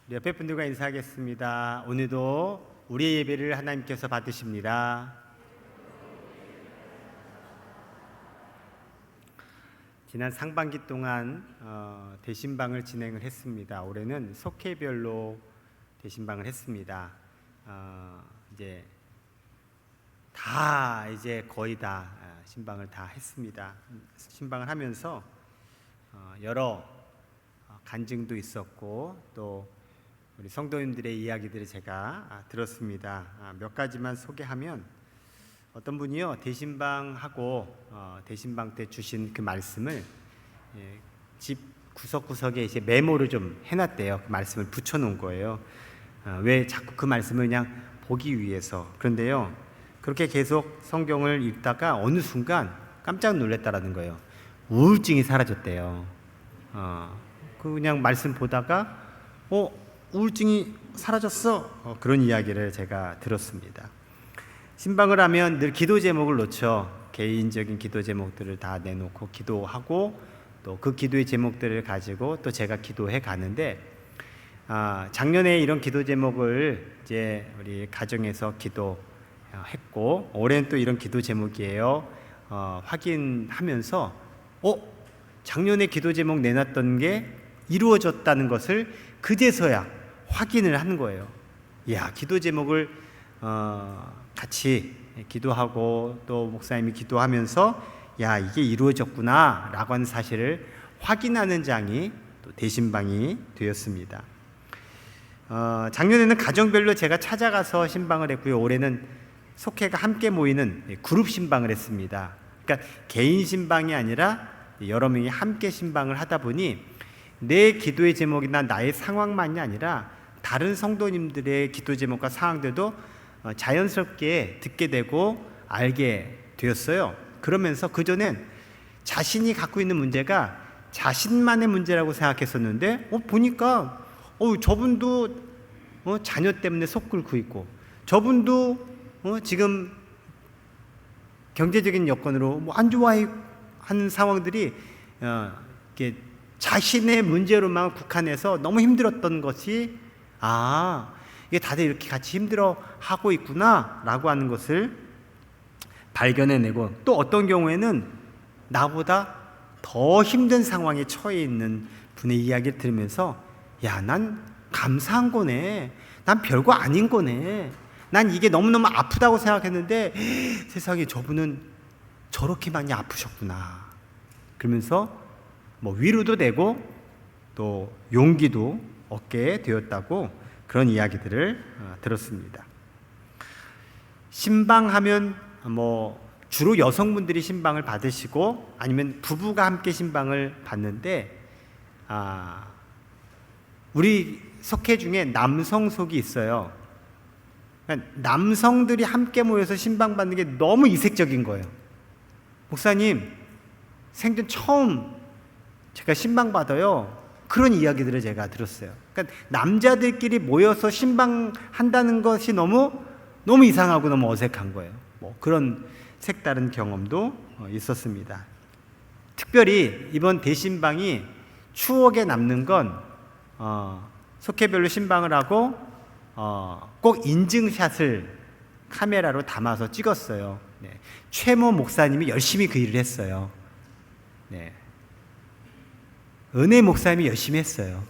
우리 옆에 분들과 인사하겠습니다. 오늘도 우리의 예배를 하나님께서 받으십니다. 지난 상반기 동안 대신방을 진행을 했습니다. 올해는 속회별로 대신방을 했습니다. 이제 거의 다 신방을 다 했습니다. 신방을 하면서 여러 간증도 있었고 또 우리 성도님들의 이야기들을 제가 들었습니다. 몇 가지만 소개하면 어떤 분이요 대신방하고 대신방 때 주신 그 말씀을 집 구석구석에 이제 메모를 좀 해놨대요. 그 말씀을 붙여놓은 거예요. 왜 자꾸 그 말씀을 그냥 보기 위해서. 그런데요 그렇게 계속 성경을 읽다가 어느 순간 깜짝 놀랐다라는 거예요. 우울증이 사라졌대요. 그냥 말씀 보다가 우울증이 사라졌어. 그런 이야기를 제가 들었습니다. 신방을 하면 늘 기도 제목을 놓죠. 개인적인 기도 제목들을 다 내놓고 기도하고 또 그 기도의 제목들을 가지고 또 제가 기도해 가는데 작년에 이런 기도 제목을 이제 우리 가정에서 기도했고 올해는 또 이런 기도 제목이에요. 확인하면서 작년에 기도 제목 내놨던 게 이루어졌다는 것을 그제서야 확인을 하는 거예요. 기도 제목을 같이 기도하고 또 목사님이 기도하면서 이게 이루어졌구나 라고 하는 사실을 확인하는 장이 또 대신방이 되었습니다. 작년에는 가정별로 제가 찾아가서 신방을 했고요. 올해는 속회가 함께 모이는 그룹 신방을 했습니다. 그러니까 개인 신방이 아니라 여러 명이 함께 신방을 하다 보니 내 기도의 제목이나 나의 상황만이 아니라 다른 성도님들의 기도 제목과 상황들도 자연스럽게 듣게 되고 알게 되었어요. 그러면서 그전엔 자신이 갖고 있는 문제가 자신만의 문제라고 생각했었는데 보니까 저분도 자녀 때문에 속 끓고 있고 저분도 지금 경제적인 여건으로 안 좋아하는 상황들이 이렇게 자신의 문제로만 국한해서 너무 힘들었던 것이 이게 다들 이렇게 같이 힘들어하고 있구나 라고 하는 것을 발견해내고 또 어떤 경우에는 나보다 더 힘든 상황에 처해 있는 분의 이야기를 들으면서 난 감사한 거네, 난 별거 아닌 거네, 난 이게 너무너무 아프다고 생각했는데 세상에 저분은 저렇게 많이 아프셨구나 그러면서 위로도 되고 또 용기도 얻게 되었다고 그런 이야기들을 들었습니다. 신방하면 주로 여성분들이 신방을 받으시고 아니면 부부가 함께 신방을 받는데 우리 속회 중에 남성속이 있어요. 그러니까 남성들이 함께 모여서 신방 받는 게 너무 이색적인 거예요. 목사님 생전 처음 제가 신방 받아요. 그런 이야기들을 제가 들었어요. 그러니까 남자들끼리 모여서 신방한다는 것이 너무 이상하고 너무 어색한 거예요. 그런 색다른 경험도 있었습니다. 특별히 이번 대신방이 추억에 남는 건 속회별로 신방을 하고 꼭 인증샷을 카메라로 담아서 찍었어요. 최모 목사님이 열심히 그 일을 했어요. 은혜 목사님이 열심히 했어요.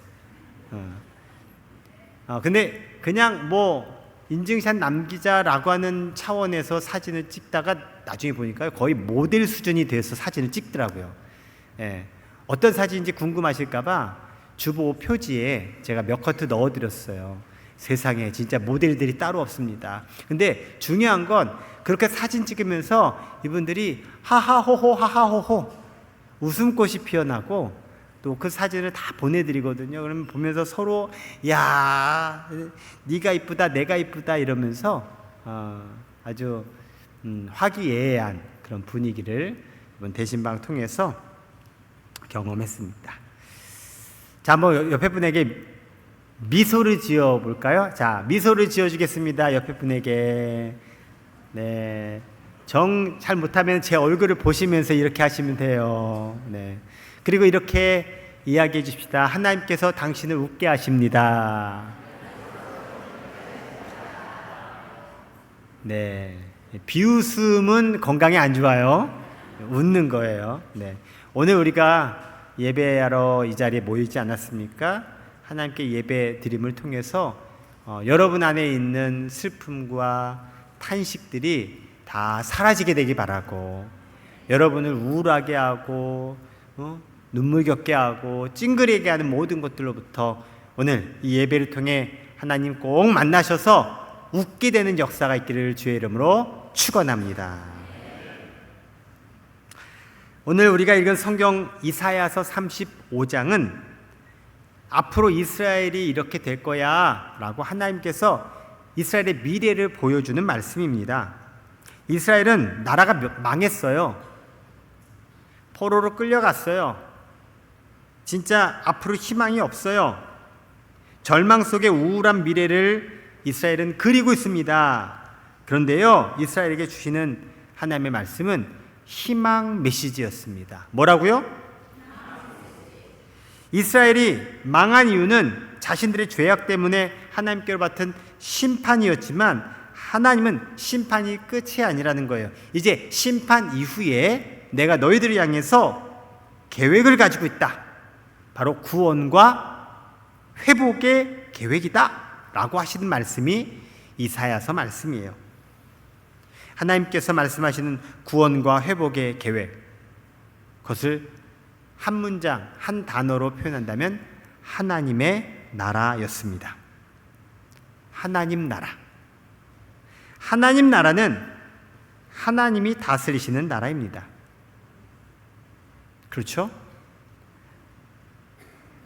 근데 그냥 인증샷 남기자라고 하는 차원에서 사진을 찍다가 나중에 보니까 거의 모델 수준이 돼서 사진을 찍더라고요. 어떤 사진인지 궁금하실까봐 주보 표지에 제가 몇 커트 넣어드렸어요. 세상에 진짜 모델들이 따로 없습니다. 근데 중요한 건 그렇게 사진 찍으면서 이분들이 하하호호 하하호호 웃음꽃이 피어나고 또 그 사진을 다 보내드리거든요. 그러면 보면서 서로 네가 이쁘다 내가 이쁘다 이러면서 아주 화기애애한 그런 분위기를 이번 대신방 통해서 경험했습니다. 자, 한번 옆에 분에게 미소를 지어 볼까요? 자, 미소를 지어 주겠습니다. 옆에 분에게. 네. 정 잘 못하면 제 얼굴을 보시면서 이렇게 하시면 돼요. 네. 그리고 이렇게 이야기해 주십시다. 하나님께서 당신을 웃게 하십니다. 네, 비웃음은 건강에 안 좋아요. 웃는 거예요. 네, 오늘 우리가 예배하러 이 자리에 모이지 않았습니까? 하나님께 예배 드림을 통해서 여러분 안에 있는 슬픔과 탄식들이 다 사라지게 되기 바라고, 여러분을 우울하게 하고 눈물겹게 하고 찡그리게 하는 모든 것들로부터 오늘 이 예배를 통해 하나님 꼭 만나셔서 웃게 되는 역사가 있기를 주의 이름으로 축원합니다. 오늘 우리가 읽은 성경 이사야서 35장은 앞으로 이스라엘이 이렇게 될 거야 라고 하나님께서 이스라엘의 미래를 보여주는 말씀입니다. 이스라엘은 나라가 망했어요. 포로로 끌려갔어요. 진짜 앞으로 희망이 없어요. 절망 속의 우울한 미래를 이스라엘은 그리고 있습니다. 그런데요, 이스라엘에게 주시는 하나님의 말씀은 희망 메시지였습니다. 뭐라고요? 이스라엘이 망한 이유는 자신들의 죄악 때문에 하나님께로 받은 심판이었지만 하나님은 심판이 끝이 아니라는 거예요. 이제 심판 이후에 내가 너희들을 향해서 계획을 가지고 있다. 바로 구원과 회복의 계획이다 라고 하시는 말씀이 이사야서 말씀이에요. 하나님께서 말씀하시는 구원과 회복의 계획, 그것을 한 문장, 한 단어로 표현한다면 하나님의 나라였습니다. 하나님 나라. 하나님 나라는 하나님이 다스리시는 나라입니다. 그렇죠?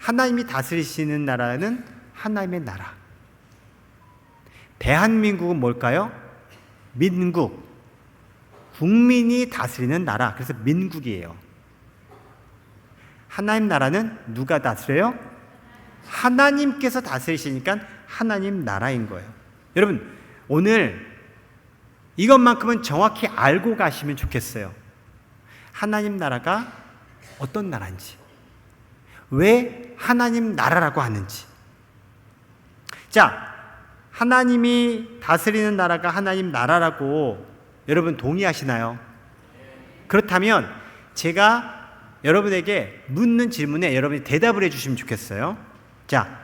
하나님이 다스리시는 나라는 하나님의 나라. 대한민국은 뭘까요? 민국. 국민이 다스리는 나라. 그래서 민국이에요. 하나님 나라는 누가 다스려요? 하나님께서 다스리시니까 하나님 나라인 거예요. 여러분, 오늘 이것만큼은 정확히 알고 가시면 좋겠어요. 하나님 나라가 어떤 나라인지, 왜 하나님 나라라고 하는지. 자, 하나님이 다스리는 나라가 하나님 나라라고 여러분 동의하시나요? 그렇다면 제가 여러분에게 묻는 질문에 여러분이 대답을 해주시면 좋겠어요. 자,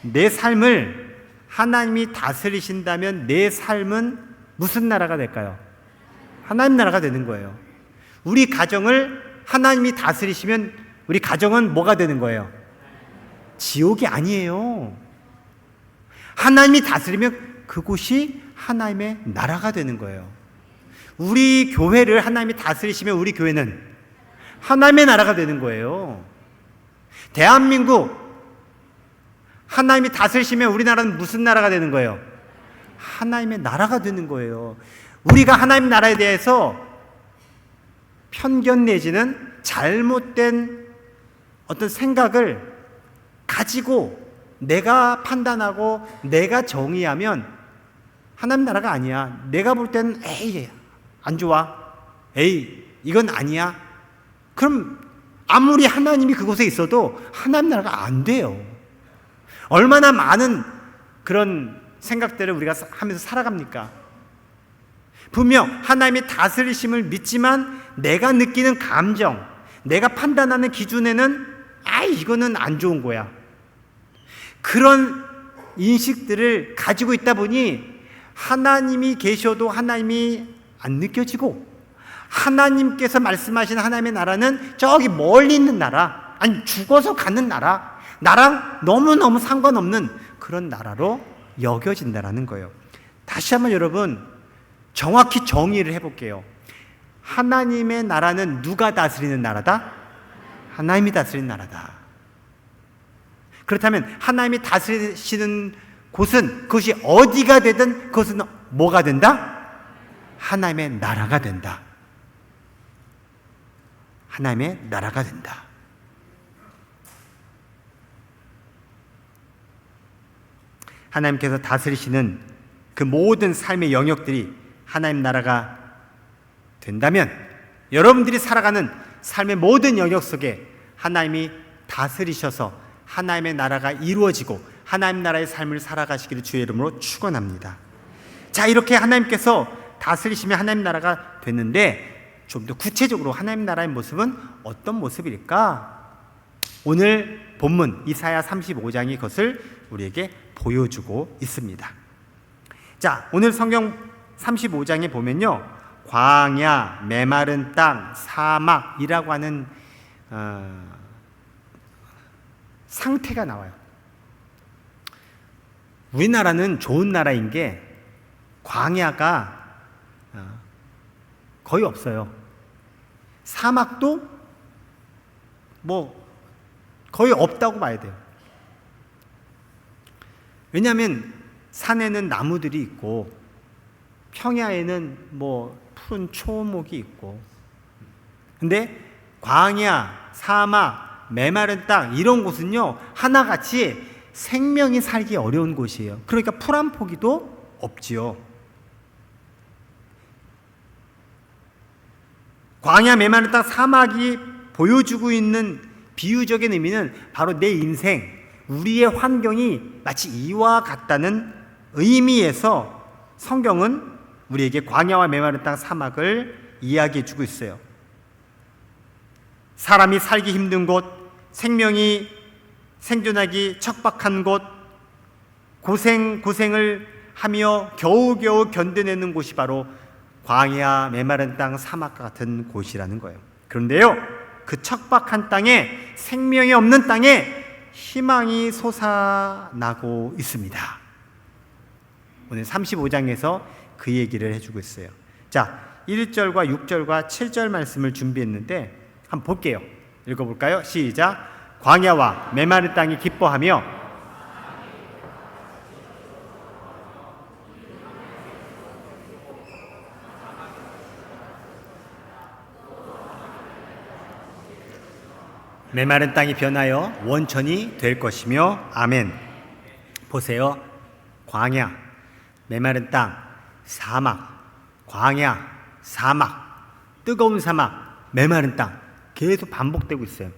내 삶을 하나님이 다스리신다면 내 삶은 무슨 나라가 될까요? 하나님 나라가 되는 거예요. 우리 가정을 하나님이 다스리시면 우리 가정은 뭐가 되는 거예요? 지옥이 아니에요. 하나님이 다스리면 그곳이 하나님의 나라가 되는 거예요. 우리 교회를 하나님이 다스리시면 우리 교회는 하나님의 나라가 되는 거예요. 대한민국 하나님이 다스리시면 우리나라는 무슨 나라가 되는 거예요? 하나님의 나라가 되는 거예요. 우리가 하나님 나라에 대해서 편견 내지는 잘못된 어떤 생각을 가지고 내가 판단하고 내가 정의하면 하나님 나라가 아니야. 내가 볼 때는 에이 안 좋아, 에이 이건 아니야. 그럼 아무리 하나님이 그곳에 있어도 하나님 나라가 안 돼요. 얼마나 많은 그런 생각들을 우리가 하면서 살아갑니까? 분명 하나님의 다스리심을 믿지만 내가 느끼는 감정, 내가 판단하는 기준에는 이거는 안 좋은 거야. 그런 인식들을 가지고 있다 보니 하나님이 계셔도 하나님이 안 느껴지고, 하나님께서 말씀하신 하나님의 나라는 저기 멀리 있는 나라, 아니 죽어서 가는 나라, 나랑 너무너무 상관없는 그런 나라로 여겨진다라는 거예요. 다시 한번 여러분 정확히 정의를 해볼게요. 하나님의 나라는 누가 다스리는 나라다? 하나님이 다스리는 나라다. 그렇다면 하나님이 다스리시는 곳은, 그것이 어디가 되든 그것은 뭐가 된다? 하나님의 나라가 된다. 하나님의 나라가 된다. 하나님께서 다스리시는 그 모든 삶의 영역들이 하나님 나라가 된다면 여러분들이 살아가는 삶의 모든 영역 속에 하나님이 다스리셔서 하나님의 나라가 이루어지고 하나님 나라의 삶을 살아가시기를 주의 이름으로 축원합니다. 자, 이렇게 하나님께서 다스리시면 하나님 나라가 됐는데 좀 더 구체적으로 하나님 나라의 모습은 어떤 모습일까? 오늘 본문 이사야 35장이 그것을 우리에게 보여주고 있습니다. 자, 오늘 성경 35장에 보면요, 광야, 메마른 땅, 사막이라고 하는 상태가 나와요. 우리나라는 좋은 나라인 게 광야가 거의 없어요. 사막도 뭐 거의 없다고 봐야 돼요. 왜냐하면 산에는 나무들이 있고 평야에는 뭐 푸른 초목이 있고, 근데 광야, 사막, 메마른 땅 이런 곳은요 하나같이 생명이 살기 어려운 곳이에요. 그러니까 풀 한 포기도 없지요. 광야, 메마른 땅, 사막이 보여주고 있는 비유적인 의미는 바로 내 인생, 우리의 환경이 마치 이와 같다는 의미에서 성경은 우리에게 광야와 메마른 땅, 사막을 이야기해 주고 있어요. 사람이 살기 힘든 곳, 생명이 생존하기 척박한 곳, 고생을 하며 겨우겨우 견뎌내는 곳이 바로 광야, 메마른 땅, 사막과 같은 곳이라는 거예요. 그런데요, 그 척박한 땅에, 생명이 없는 땅에 희망이 솟아나고 있습니다. 오늘 35장에서 그 얘기를 해주고 있어요. 자, 1절과 6절과 7절 말씀을 준비했는데 한번 볼게요. 읽어볼까요? 시작. 광야와 메마른 땅이 기뻐하며 메마른 땅이 변하여 원천이 될 것이며 아멘. 보세요. 광야, 메마른 땅, 사막, 광야, 사막, 뜨거운 사막, 메마른 땅 계속 반복되고 있어요.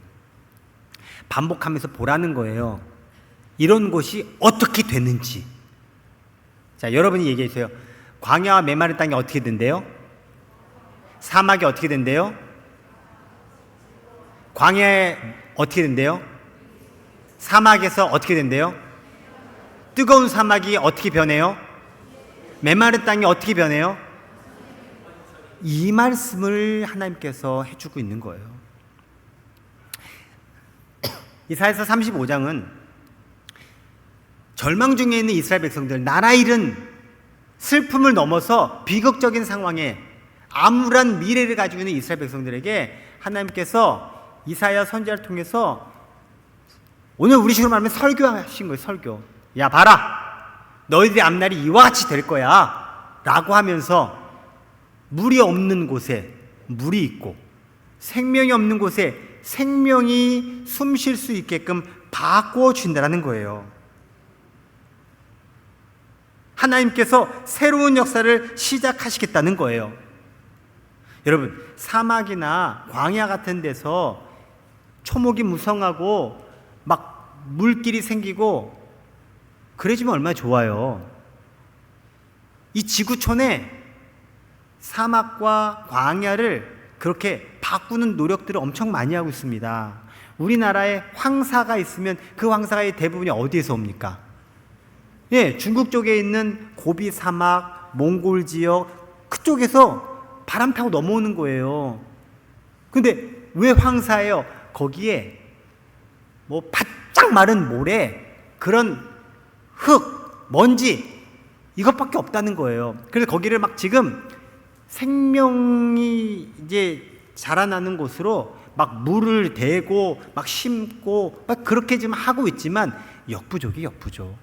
반복하면서 보라는 거예요. 이런 곳이 어떻게 되는지. 자, 여러분이 얘기해 주세요. 광야와 메마른 땅이 어떻게 된대요? 사막이 어떻게 된대요? 광야에 어떻게 된대요? 사막에서 어떻게 된대요? 뜨거운 사막이 어떻게 변해요? 메마른 땅이 어떻게 변해요? 이 말씀을 하나님께서 해주고 있는 거예요. 이사야서 35장은 절망 중에 있는 이스라엘 백성들, 나라 잃은 슬픔을 넘어서 비극적인 상황에 암울한 미래를 가지고 있는 이스라엘 백성들에게 하나님께서 이사야 선지자를 통해서 오늘 우리 식으로 말하면 설교하신 거예요. 설교. 야, 봐라, 너희들의 앞날이 이와 같이 될 거야 라고 하면서 물이 없는 곳에 물이 있고 생명이 없는 곳에 생명이 숨 쉴 수 있게끔 바꾸어 준다는 거예요. 하나님께서 새로운 역사를 시작하시겠다는 거예요. 여러분, 사막이나 광야 같은 데서 초목이 무성하고 막 물길이 생기고 그래지면 얼마나 좋아요. 이 지구촌에 사막과 광야를 그렇게 바꾸는 노력들을 엄청 많이 하고 있습니다. 우리나라에 황사가 있으면 그 황사의 대부분이 어디에서 옵니까? 예, 중국 쪽에 있는 고비 사막, 몽골 지역 그쪽에서 바람 타고 넘어오는 거예요. 근데 왜 황사예요? 거기에 뭐 바짝 마른 모래, 그런 흙, 먼지 이것밖에 없다는 거예요. 그래서 거기를 막 지금 생명이 이제 자라나는 곳으로 막 물을 대고 막 심고 막 그렇게 지금 하고 있지만 역부족이 역부족.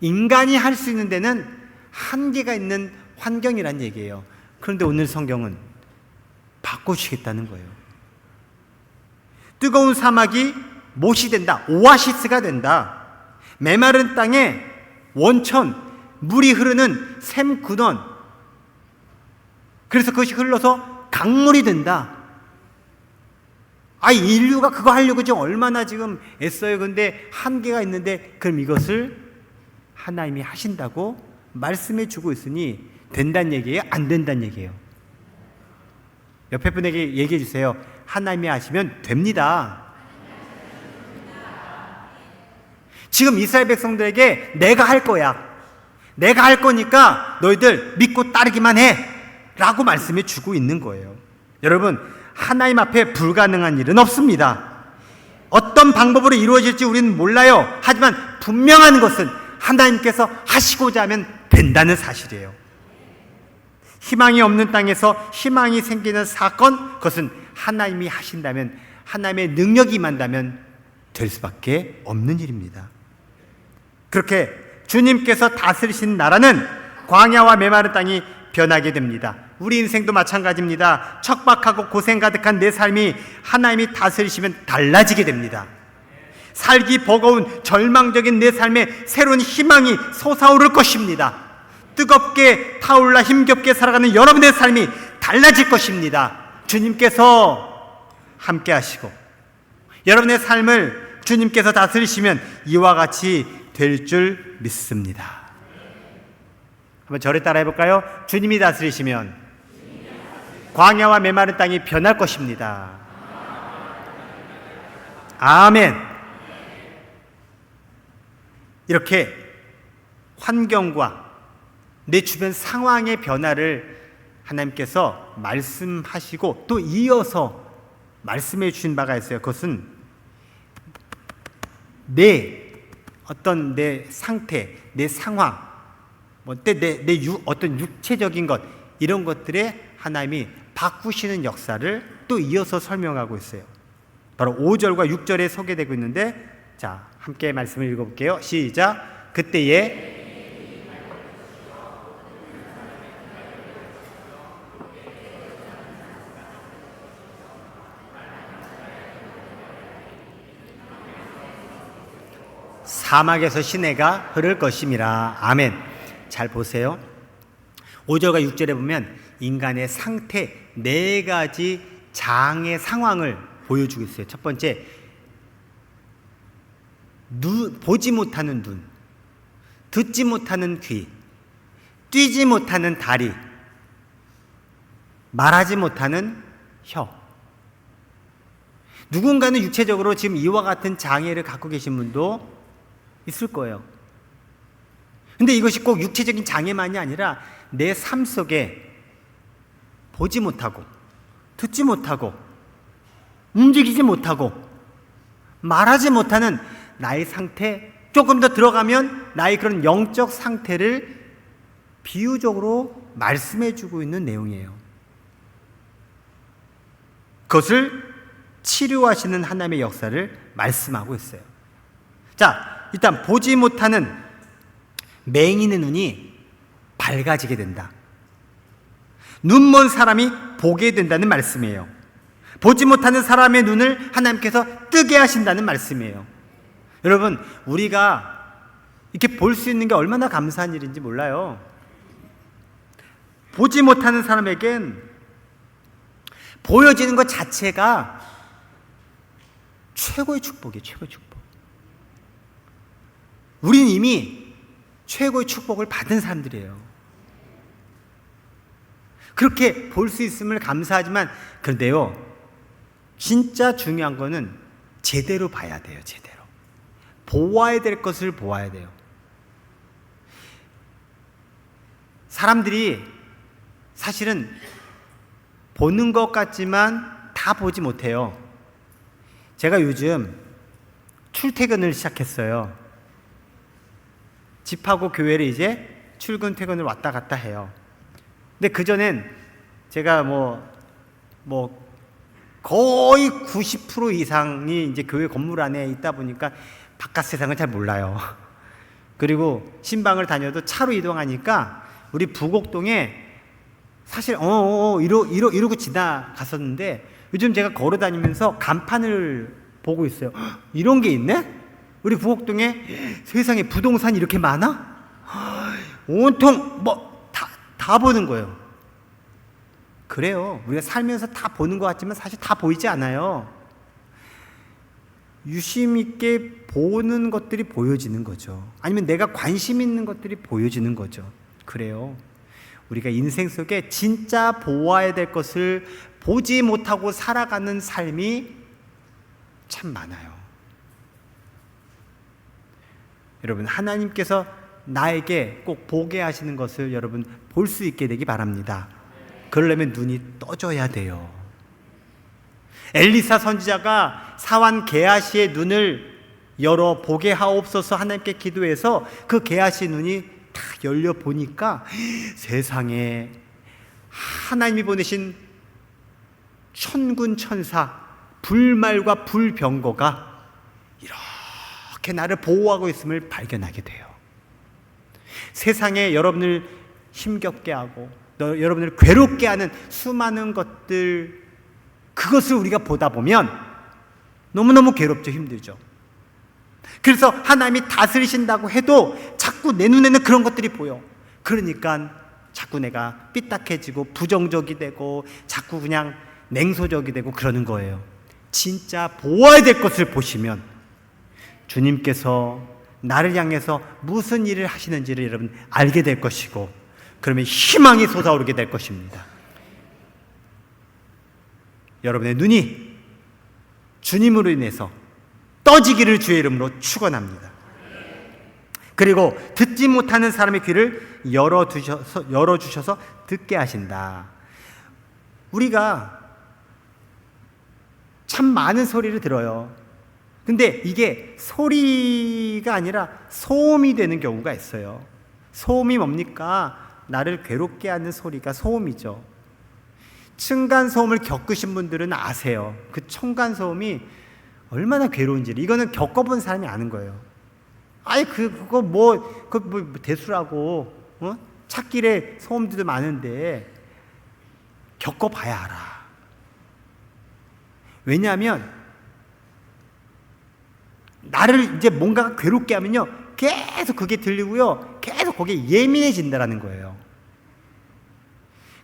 인간이 할 수 있는 데는 한계가 있는 환경이란 얘기예요. 그런데 오늘 성경은 바꿔주시겠다는 거예요. 뜨거운 사막이 못이 된다. 오아시스가 된다. 메마른 땅에 원천, 물이 흐르는 샘 근원. 그래서 그것이 흘러서 강물이 된다. 인류가 그거 하려고 지금 얼마나 지금 애써요. 근데 한계가 있는데 그럼 이것을 하나님이 하신다고 말씀해 주고 있으니 된다는 얘기예요? 안 된다는 얘기예요? 옆에 분에게 얘기해 주세요. 하나님이 하시면 됩니다. 지금 이스라엘 백성들에게 내가 할 거야. 내가 할 거니까 너희들 믿고 따르기만 해. 라고 말씀해 주고 있는 거예요. 여러분, 하나님 앞에 불가능한 일은 없습니다. 어떤 방법으로 이루어질지 우리는 몰라요. 하지만 분명한 것은 하나님께서 하시고자 하면 된다는 사실이에요. 희망이 없는 땅에서 희망이 생기는 사건, 그것은 하나님이 하신다면, 하나님의 능력이 임한다면 될 수밖에 없는 일입니다. 그렇게 주님께서 다스리신 나라는 광야와 메마른 땅이 변하게 됩니다. 우리 인생도 마찬가지입니다. 척박하고 고생 가득한 내 삶이 하나님이 다스리시면 달라지게 됩니다. 살기 버거운 절망적인 내 삶에 새로운 희망이 솟아오를 것입니다. 뜨겁게 타올라 힘겹게 살아가는 여러분의 삶이 달라질 것입니다. 주님께서 함께 하시고 여러분의 삶을 주님께서 다스리시면 이와 같이 될 줄 믿습니다. 한번 저를 따라 해볼까요? 주님이 다스리시면 광야와 메마른 땅이 변할 것입니다. 아멘. 이렇게 환경과 내 주변 상황의 변화를 하나님께서 말씀하시고 또 이어서 말씀해 주신 바가 있어요. 그것은 내 상태, 내 상황, 어떤 육체적인 것, 이런 것들에 하나님이 바꾸시는 역사를 또 이어서 설명하고 있어요. 바로 5절과 6절에 소개되고 있는데, 자, 함께 말씀을 읽어볼게요. 시작. 그때에 사막에서 시내가 흐를 것임이라. 아멘. 잘 보세요. 5절과 6절에 보면 인간의 상태, 4가지 장의 상황을 보여주고 있어요. 첫 번째, 보지 못하는 눈, 듣지 못하는 귀, 뛰지 못하는 다리, 말하지 못하는 혀. 누군가는 육체적으로 지금 이와 같은 장애를 갖고 계신 분도 있을 거예요. 근데 이것이 꼭 육체적인 장애만이 아니라 내 삶 속에 보지 못하고 듣지 못하고 움직이지 못하고 말하지 못하는 나의 상태, 조금 더 들어가면 나의 그런 영적 상태를 비유적으로 말씀해 주고 있는 내용이에요. 그것을 치료하시는 하나님의 역사를 말씀하고 있어요. 자, 일단 보지 못하는 맹인의 눈이 밝아지게 된다. 눈먼 사람이 보게 된다는 말씀이에요. 보지 못하는 사람의 눈을 하나님께서 뜨게 하신다는 말씀이에요. 여러분, 우리가 이렇게 볼 수 있는 게 얼마나 감사한 일인지 몰라요. 보지 못하는 사람에겐 보여지는 것 자체가 최고의 축복이에요. 최고의 축복. 우리는 이미 최고의 축복을 받은 사람들이에요. 그렇게 볼 수 있음을 감사하지만, 그런데요, 진짜 중요한 거는 제대로 봐야 돼요. 제대로 보아야 될 것을 보아야 돼요. 사람들이 사실은 보는 것 같지만 다 보지 못해요. 제가 요즘 출퇴근을 시작했어요. 집하고 교회를 이제 출근 퇴근을 왔다 갔다 해요. 근데 그전엔 제가 거의 90% 이상이 이제 교회 건물 안에 있다 보니까 바깥 세상을 잘 몰라요. 그리고 신방을 다녀도 차로 이동하니까 우리 부곡동에 사실 이러고 지나갔었는데, 요즘 제가 걸어 다니면서 간판을 보고 있어요. 이런 게 있네? 우리 부곡동에 세상에 부동산이 이렇게 많아? 온통 다 보는 거예요. 그래요. 우리가 살면서 다 보는 것 같지만 사실 다 보이지 않아요. 유심 있게 보는 것들이 보여지는 거죠. 아니면 내가 관심 있는 것들이 보여지는 거죠. 그래요. 우리가 인생 속에 진짜 보아야 될 것을 보지 못하고 살아가는 삶이 참 많아요. 여러분, 하나님께서 나에게 꼭 보게 하시는 것을 여러분 볼 수 있게 되기 바랍니다. 그러려면 눈이 떠져야 돼요. 엘리사 선지자가 사환 게하시의 눈을 열어 보게 하옵소서 하나님께 기도해서 그 게하시 눈이 딱 열려 보니까 세상에 하나님이 보내신 천군 천사 불말과 불병거가 이렇게 나를 보호하고 있음을 발견하게 돼요. 세상에 여러분을 힘겹게 하고 여러분을 괴롭게 하는 수많은 것들, 그것을 우리가 보다 보면 너무너무 괴롭죠. 힘들죠. 그래서 하나님이 다스리신다고 해도 자꾸 내 눈에는 그런 것들이 보여. 그러니까 자꾸 내가 삐딱해지고 부정적이 되고 자꾸 그냥 냉소적이 되고 그러는 거예요. 진짜 보아야 될 것을 보시면 주님께서 나를 향해서 무슨 일을 하시는지를 여러분 알게 될 것이고, 그러면 희망이 솟아오르게 될 것입니다. 여러분의 눈이 주님으로 인해서 떠지기를 주의 이름으로 축원합니다. 그리고 듣지 못하는 사람의 귀를 열어주셔서 듣게 하신다. 우리가 참 많은 소리를 들어요. 근데 이게 소리가 아니라 소음이 되는 경우가 있어요. 소음이 뭡니까? 나를 괴롭게 하는 소리가 소음이죠. 층간소음을 겪으신 분들은 아세요. 그 층간소음이 얼마나 괴로운지를. 이거는 겪어본 사람이 아는 거예요. 아이 그거 뭐 대수라고, 찾길에 소음들도 많은데 겪어봐야 알아. 왜냐하면 나를 이제 뭔가가 괴롭게 하면요, 계속 그게 들리고요, 계속 거기에 예민해진다라는 거예요.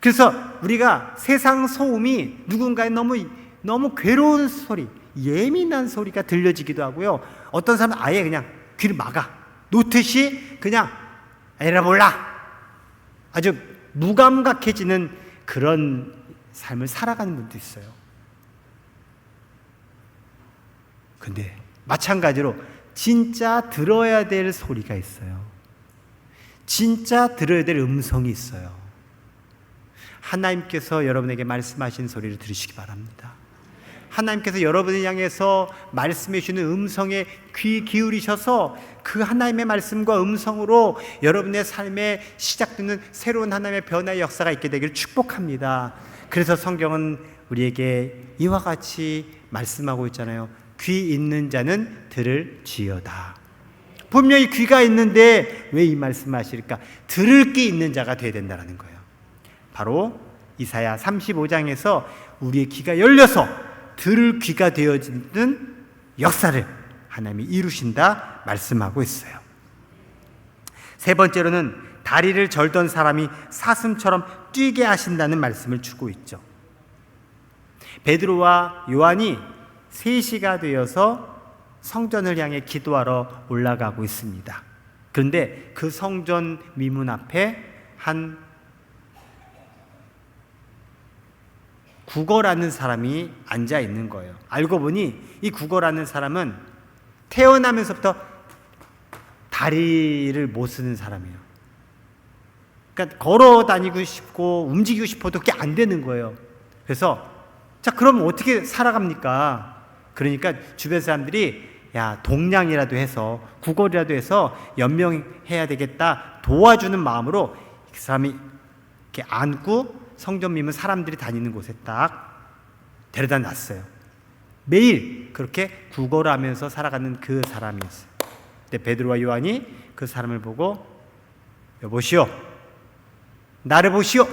그래서 우리가 세상 소음이 누군가의 너무 괴로운 소리, 예민한 소리가 들려지기도 하고요, 어떤 사람은 아예 그냥 귀를 막아 놓듯이 그냥 에라 몰라, 아주 무감각해지는 그런 삶을 살아가는 분도 있어요. 근데 마찬가지로 진짜 들어야 될 소리가 있어요. 진짜 들어야 될 음성이 있어요. 하나님께서 여러분에게 말씀하신 소리를 들으시기 바랍니다. 하나님께서 여러분을 향해서 말씀해 주시는 음성에 귀 기울이셔서 그 하나님의 말씀과 음성으로 여러분의 삶에 시작되는 새로운 하나님의 변화의 역사가 있게 되기를 축복합니다. 그래서 성경은 우리에게 이와 같이 말씀하고 있잖아요. 귀 있는 자는 들을지어다. 분명히 귀가 있는데 왜 이 말씀하실까? 들을 귀 있는 자가 되어야 된다는 거예요. 바로 이사야 35장에서 우리의 귀가 열려서 들을 귀가 되어지는 역사를 하나님이 이루신다 말씀하고 있어요. 세 번째로는 다리를 절던 사람이 사슴처럼 뛰게 하신다는 말씀을 주고 있죠. 베드로와 요한이 3시가 되어서 성전을 향해 기도하러 올라가고 있습니다. 그런데 그 성전 미문 앞에 한 구거라는 사람이 앉아 있는 거예요. 알고 보니 이 구거라는 사람은 태어나면서부터 다리를 못 쓰는 사람이에요. 그러니까 걸어 다니고 싶고 움직이고 싶어도 그게 안 되는 거예요. 그래서 자, 그럼 어떻게 살아갑니까? 그러니까 주변 사람들이 야, 동량이라도 해서 구걸이라도 해서 연명해야 되겠다 도와주는 마음으로 그 사람이 이렇게 안고 성전 미문 사람들이 다니는 곳에 딱 데려다 놨어요. 매일 그렇게 구걸하면서 살아가는 그 사람이었어요. 근데 베드로와 요한이 그 사람을 보고 여보시오, 나를 보시오.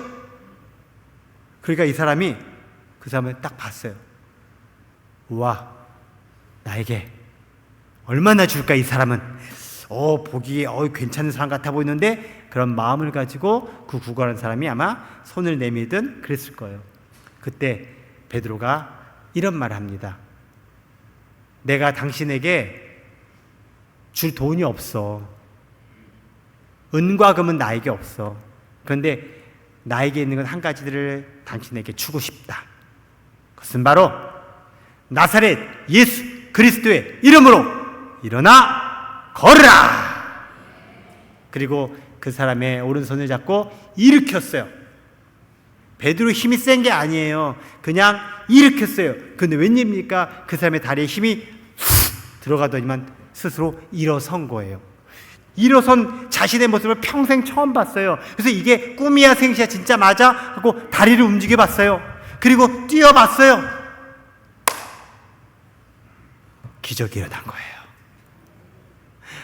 그러니까 이 사람이 그 사람을 딱 봤어요. 우와, 나에게 얼마나 줄까 이 사람은. 보기에 괜찮은 사람 같아 보이는데, 그런 마음을 가지고 그 구걸한 사람이 아마 손을 내밀든 그랬을 거예요. 그때 베드로가 이런 말을 합니다. 내가 당신에게 줄 돈이 없어. 은과 금은 나에게 없어. 그런데 나에게 있는 건 한 가지들을 당신에게 주고 싶다. 그것은 바로 나사렛 예수 그리스도의 이름으로 일어나 걸으라. 그리고 그 사람의 오른손을 잡고 일으켰어요. 베드로 힘이 센 게 아니에요. 그냥 일으켰어요. 근데 웬일입니까? 그 사람의 다리에 힘이 들어가더니만 스스로 일어선 거예요. 일어선 자신의 모습을 평생 처음 봤어요. 그래서 이게 꿈이야 생시야 진짜 맞아? 하고 다리를 움직여 봤어요. 그리고 뛰어봤어요. 기적이 일어난 거예요.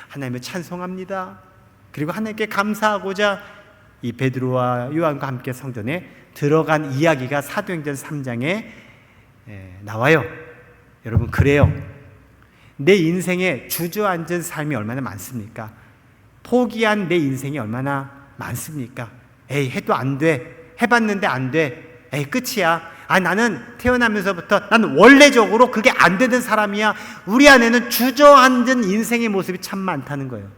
하나님을 찬송합니다. 그리고 하나님께 감사하고자 이 베드로와 요한과 함께 성전에 들어간 이야기가 사도행전 3장에 나와요. 여러분, 그래요. 내 인생에 주저앉은 삶이 얼마나 많습니까? 포기한 내 인생이 얼마나 많습니까? 에이, 해도 안 돼. 해봤는데 안 돼. 에이, 끝이야. 나는 태어나면서부터 난 원래적으로 그게 안 되는 사람이야. 우리 안에는 주저앉은 인생의 모습이 참 많다는 거예요.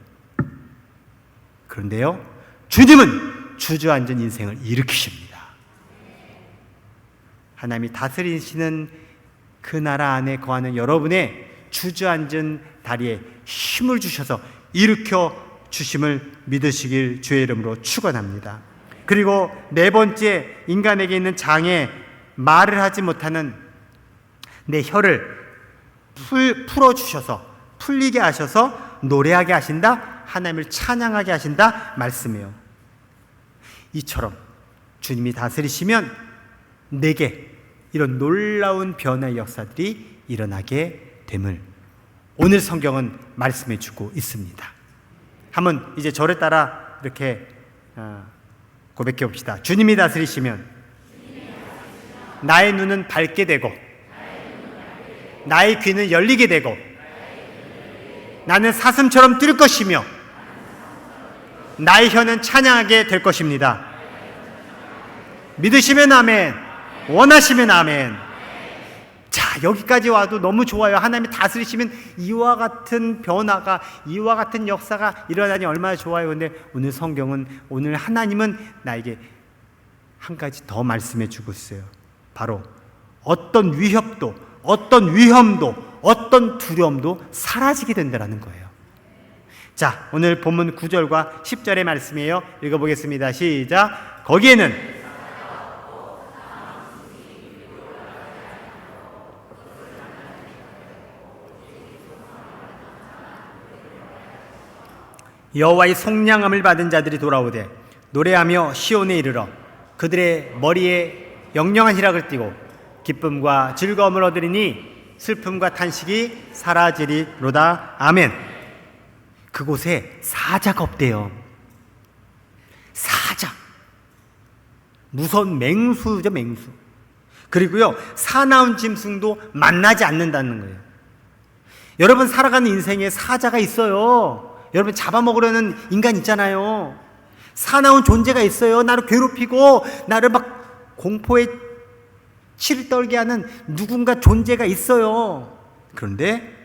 그런데요, 주님은 주저앉은 인생을 일으키십니다. 하나님이 다스리시는 그 나라 안에 거하는 여러분의 주저앉은 다리에 힘을 주셔서 일으켜 주심을 믿으시길 주의 이름으로 축원합니다. 그리고 네 번째, 인간에게 있는 장애, 말을 하지 못하는 내 혀를 풀어주셔서 풀리게 하셔서 노래하게 하신다, 하나님을 찬양하게 하신다 말씀이에요. 이처럼 주님이 다스리시면 내게 이런 놀라운 변화의 역사들이 일어나게 됨을 오늘 성경은 말씀해 주고 있습니다. 한번 이제 저를 따라 이렇게 고백해 봅시다. 주님이 다스리시면 나의 눈은 밝게 되고 나의 귀는 열리게 되고 나는 사슴처럼 뛸 것이며 나의 혀는 찬양하게 될 것입니다. 믿으시면 아멘, 원하시면 아멘. 자, 여기까지 와도 너무 좋아요. 하나님이 다스리시면 이와 같은 변화가, 이와 같은 역사가 일어나니 얼마나 좋아요. 그런데 오늘 성경은, 오늘 하나님은 나에게 한 가지 더 말씀해 주고 있어요. 바로 어떤 위협도, 어떤 위험도, 어떤 두려움도 사라지게 된다는 거예요. 자, 오늘 본문 9절과 10절의 말씀이에요. 읽어보겠습니다. 시작. 거기에는 여호와의 속량함을 받은 자들이 돌아오되 노래하며 시온에 이르러 그들의 머리에 영영한 희락을 띠고 기쁨과 즐거움을 얻으리니 슬픔과 탄식이 사라지리로다. 아멘. 그곳에 사자가 없대요. 사자, 무서운 맹수죠, 맹수. 그리고요, 사나운 짐승도 만나지 않는다는 거예요. 여러분, 살아가는 인생에 사자가 있어요. 여러분, 잡아먹으려는 인간 있잖아요. 사나운 존재가 있어요. 나를 괴롭히고 나를 막 공포에 치를 떨게 하는 누군가 존재가 있어요. 그런데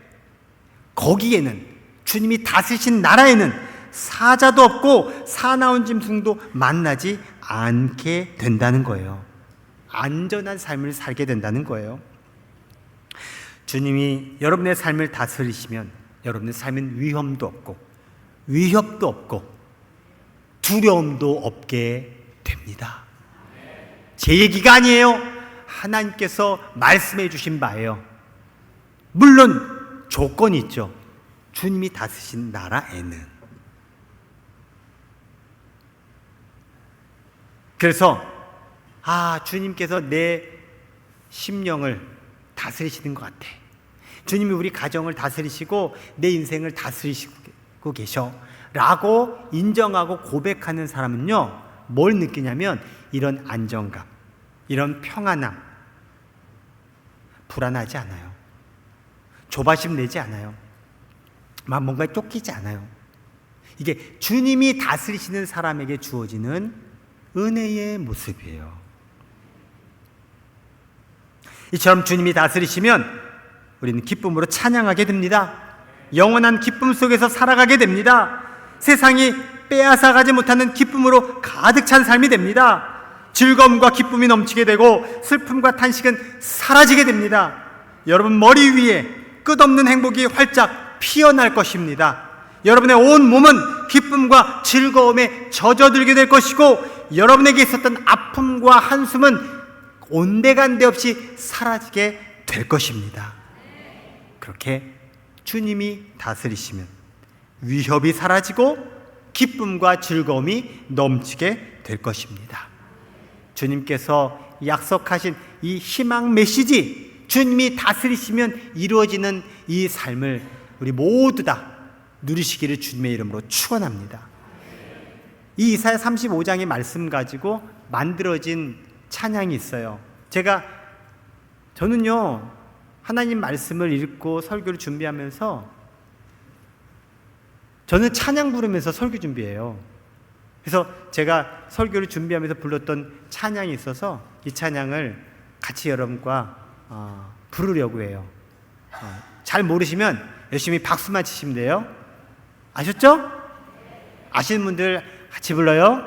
거기에는, 주님이 다스리신 나라에는 사자도 없고 사나운 짐승도 만나지 않게 된다는 거예요. 안전한 삶을 살게 된다는 거예요. 주님이 여러분의 삶을 다스리시면 여러분의 삶은 위험도 없고 위협도 없고 두려움도 없게 됩니다. 제 얘기가 아니에요. 하나님께서 말씀해 주신 바예요. 물론 조건이 있죠. 주님이 다스리신 나라에는. 그래서 주님께서 내 심령을 다스리시는 것 같아. 주님이 우리 가정을 다스리시고 내 인생을 다스리시고 계셔 라고 인정하고 고백하는 사람은요, 뭘 느끼냐면 이런 안정감, 이런 평안함, 불안하지 않아요. 조바심 내지 않아요. 막 뭔가에 쫓기지 않아요. 이게 주님이 다스리시는 사람에게 주어지는 은혜의 모습이에요. 이처럼 주님이 다스리시면 우리는 기쁨으로 찬양하게 됩니다. 영원한 기쁨 속에서 살아가게 됩니다. 세상이 빼앗아가지 못하는 기쁨으로 가득 찬 삶이 됩니다. 즐거움과 기쁨이 넘치게 되고 슬픔과 탄식은 사라지게 됩니다. 여러분 머리 위에 끝없는 행복이 활짝 피어날 것입니다. 여러분의 온 몸은 기쁨과 즐거움에 젖어들게 될 것이고 여러분에게 있었던 아픔과 한숨은 온데간데 없이 사라지게 될 것입니다. 그렇게 주님이 다스리시면 위협이 사라지고 기쁨과 즐거움이 넘치게 될 것입니다. 주님께서 약속하신 이 희망 메시지, 주님이 다스리시면 이루어지는 이 삶을 우리 모두 다 누리시기를 주님의 이름으로 축원합니다. 이 이사야 35장의 말씀 가지고 만들어진 찬양이 있어요. 저는요 하나님 말씀을 읽고 설교를 준비하면서 저는 찬양 부르면서 설교 준비해요. 그래서 제가 설교를 준비하면서 불렀던 찬양이 있어서 이 찬양을 같이 여러분과 부르려고 해요. 잘 모르시면 열심히 박수만 치시면 돼요. 아셨죠? 아시는 분들 같이 불러요.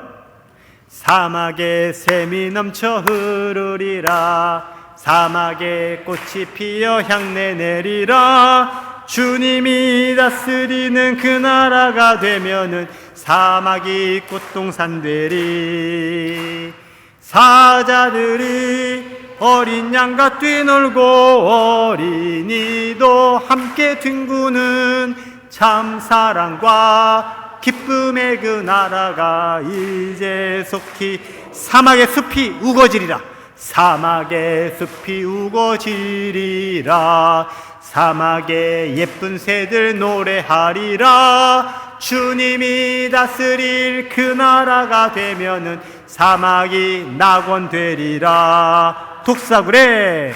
사막에 샘이 넘쳐 흐르리라. 사막에 꽃이 피어 향내 내리라. 주님이 다스리는 그 나라가 되면은 사막이 꽃동산 되리. 사자들이 어린 양과 뛰놀고 어린이도 함께 뒹구는 참 사랑과 기쁨의 그 나라가 이제 속히 사막의 숲이 우거지리라. 사막의 숲이 우거지리라. 사막에 예쁜 새들 노래하리라. 주님이 다스릴 그 나라가 되면은 사막이 낙원 되리라. 독사구래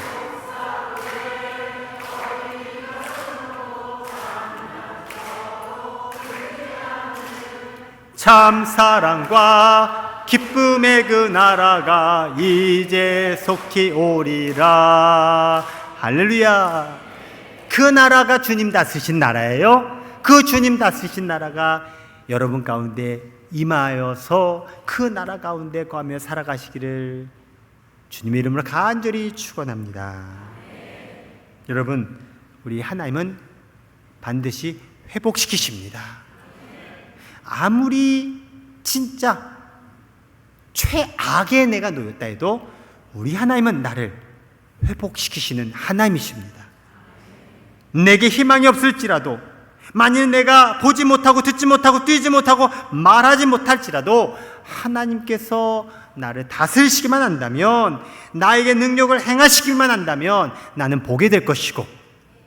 참 사랑과 기쁨의 그 나라가 이제 속히 오리라. 할렐루야. 그 나라가 주님 다스리신 나라예요. 그 주님 다스리신 나라가 여러분 가운데 임하여서 그 나라 가운데 거하며 살아가시기를 주님의 이름으로 간절히 축원합니다. 여러분, 우리 하나님은 반드시 회복시키십니다. 아무리 진짜 최악의 내가 놓였다 해도 우리 하나님은 나를 회복시키시는 하나님이십니다. 내게 희망이 없을지라도, 만일 내가 보지 못하고 듣지 못하고 뛰지 못하고 말하지 못할지라도 하나님께서 나를 다스리시기만 한다면, 나에게 능력을 행하시기만 한다면 나는 보게 될 것이고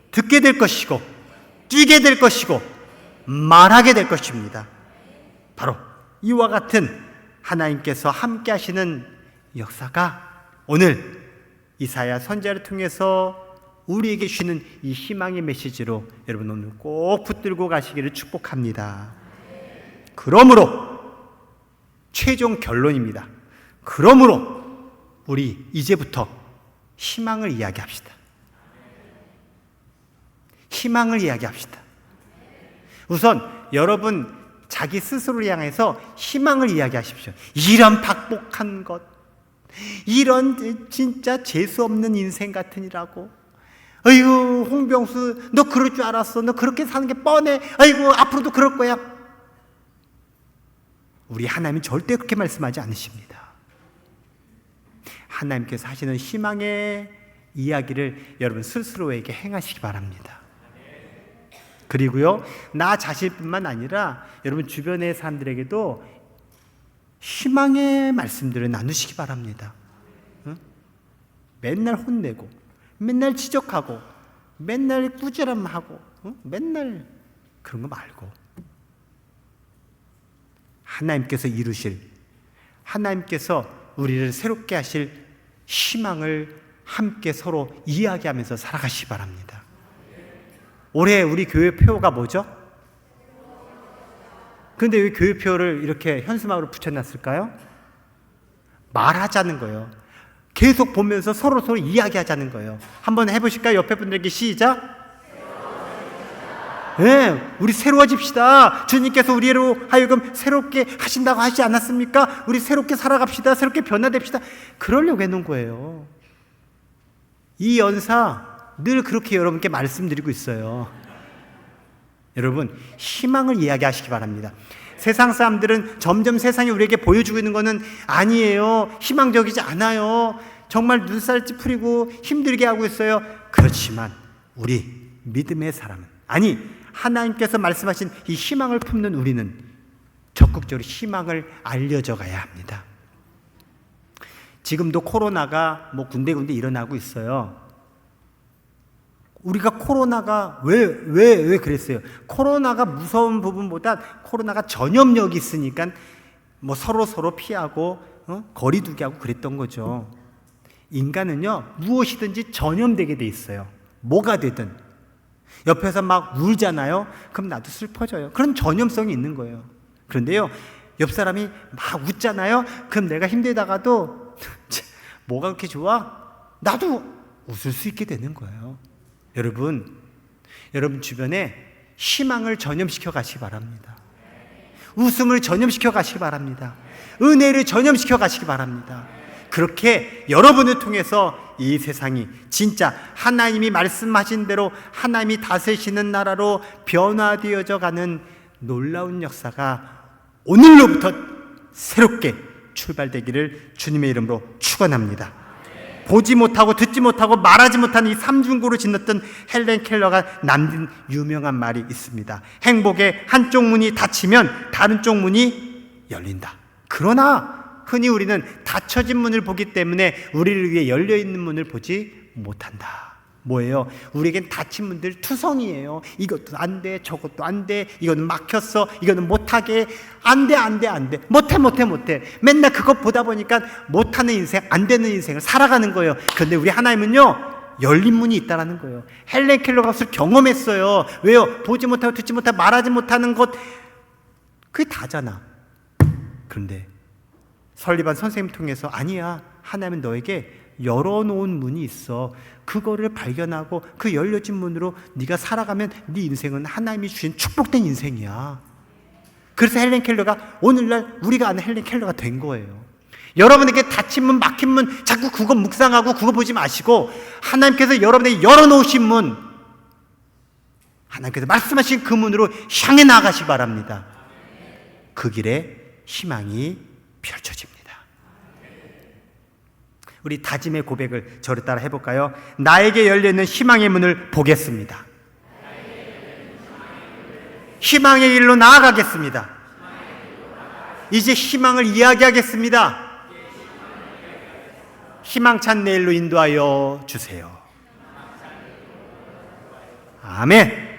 듣게 될 것이고 뛰게 될 것이고 말하게 될 것입니다. 바로 이와 같은 하나님께서 함께 하시는 역사가 오늘 이사야 선지자를 통해서 우리에게 주시는 이 희망의 메시지로 여러분 오늘 꼭 붙들고 가시기를 축복합니다. 그러므로 최종 결론입니다. 그러므로 우리 이제부터 희망을 이야기합시다. 희망을 이야기합시다. 우선 여러분 자기 스스로를 향해서 희망을 이야기하십시오. 이런 박복한 것, 이런 진짜 재수 없는 인생 같으니라고. 아이고 홍병수, 너 그럴 줄 알았어. 너 그렇게 사는 게 뻔해. 아이고 앞으로도 그럴 거야. 우리 하나님은 절대 그렇게 말씀하지 않으십니다. 하나님께서 하시는 희망의 이야기를 여러분 스스로에게 행하시기 바랍니다. 그리고요, 나 자신뿐만 아니라 여러분 주변의 사람들에게도 희망의 말씀들을 나누시기 바랍니다. 응? 맨날 혼내고 맨날 지적하고 맨날 꾸지람하고 맨날 그런 거 말고 하나님께서 이루실, 하나님께서 우리를 새롭게 하실 희망을 함께 서로 이야기하면서 살아가시기 바랍니다. 올해 우리 교회 표가 뭐죠? 그런데 왜 교회 표를 이렇게 현수막으로 붙여놨을까요? 말하자는 거예요. 계속 보면서 서로 이야기하자는 거예요. 한번 해보실까요? 옆에 분들에게 시작. 네, 우리 새로워집시다. 주님께서 우리로 하여금 새롭게 하신다고 하지 않았습니까? 우리 새롭게 살아갑시다. 새롭게 변화됩시다. 그러려고 해놓은 거예요. 이 연사 늘 그렇게 여러분께 말씀드리고 있어요. 여러분, 희망을 이야기하시기 바랍니다. 세상 사람들은 점점 세상이 우리에게 보여주고 있는 것은 아니에요. 희망적이지 않아요. 정말 눈살 찌푸리고 힘들게 하고 있어요. 그렇지만 우리 믿음의 사람은, 아니 하나님께서 말씀하신 이 희망을 품는 우리는 적극적으로 희망을 알려져 가야 합니다. 지금도 코로나가 군데군데 일어나고 있어요. 우리가 코로나가 왜 그랬어요? 코로나가 무서운 부분보다 코로나가 전염력이 있으니까 서로 피하고 거리 두기 하고 그랬던 거죠. 인간은요, 무엇이든지 전염되게 돼 있어요. 뭐가 되든. 옆에서 막 울잖아요. 그럼 나도 슬퍼져요. 그런 전염성이 있는 거예요. 그런데요, 옆 사람이 막 웃잖아요. 그럼 내가 힘들다가도 뭐가 그렇게 좋아? 나도 웃을 수 있게 되는 거예요. 여러분 주변에 희망을 전염시켜 가시기 바랍니다. 웃음을 전염시켜 가시기 바랍니다. 은혜를 전염시켜 가시기 바랍니다. 그렇게 여러분을 통해서 이 세상이 진짜 하나님이 말씀하신 대로 하나님이 다스리시는 나라로 변화되어져 가는 놀라운 역사가 오늘로부터 새롭게 출발되기를 주님의 이름으로 축원합니다. 보지 못하고 듣지 못하고 말하지 못하는 이 삼중고를 지녔던 헬렌 켈러가 남긴 유명한 말이 있습니다. 행복의 한쪽 문이 닫히면 다른 쪽 문이 열린다. 그러나 흔히 우리는 닫혀진 문을 보기 때문에 우리를 위해 열려있는 문을 보지 못한다. 뭐예요? 우리에겐 닫힌 문들 투성이에요. 이것도 안 돼, 저것도 안 돼, 이거는 막혔어, 이거는 못하게, 안 돼. 못해. 맨날 그것 보다 보니까 못하는 인생, 안 되는 인생을 살아가는 거예요. 그런데 우리 하나님은요, 열린 문이 있다는 거예요. 헬렌 켈러가 그것을 경험했어요. 왜요? 보지 못하고 듣지 못하고 말하지 못하는 것, 그게 다잖아. 그런데 설리반 선생님 통해서 아니야, 하나님은 너에게 열어놓은 문이 있어. 그거를 발견하고 그 열려진 문으로 네가 살아가면 네 인생은 하나님이 주신 축복된 인생이야. 그래서 헬렌 켈러가 오늘날 우리가 아는 헬렌 켈러가 된 거예요. 여러분에게 닫힌 문, 막힌 문 자꾸 그거 묵상하고 그거 보지 마시고 하나님께서 여러분에게 열어놓으신 문, 하나님께서 말씀하신 그 문으로 향해 나가시기 바랍니다. 그 길에 희망이 펼쳐집니다. 우리 다짐의 고백을 저를 따라 해볼까요? 나에게 열려있는 희망의 문을 보겠습니다. 희망의 길로 나아가겠습니다. 이제 희망을 이야기하겠습니다. 희망찬 내일로 인도하여 주세요. 아멘.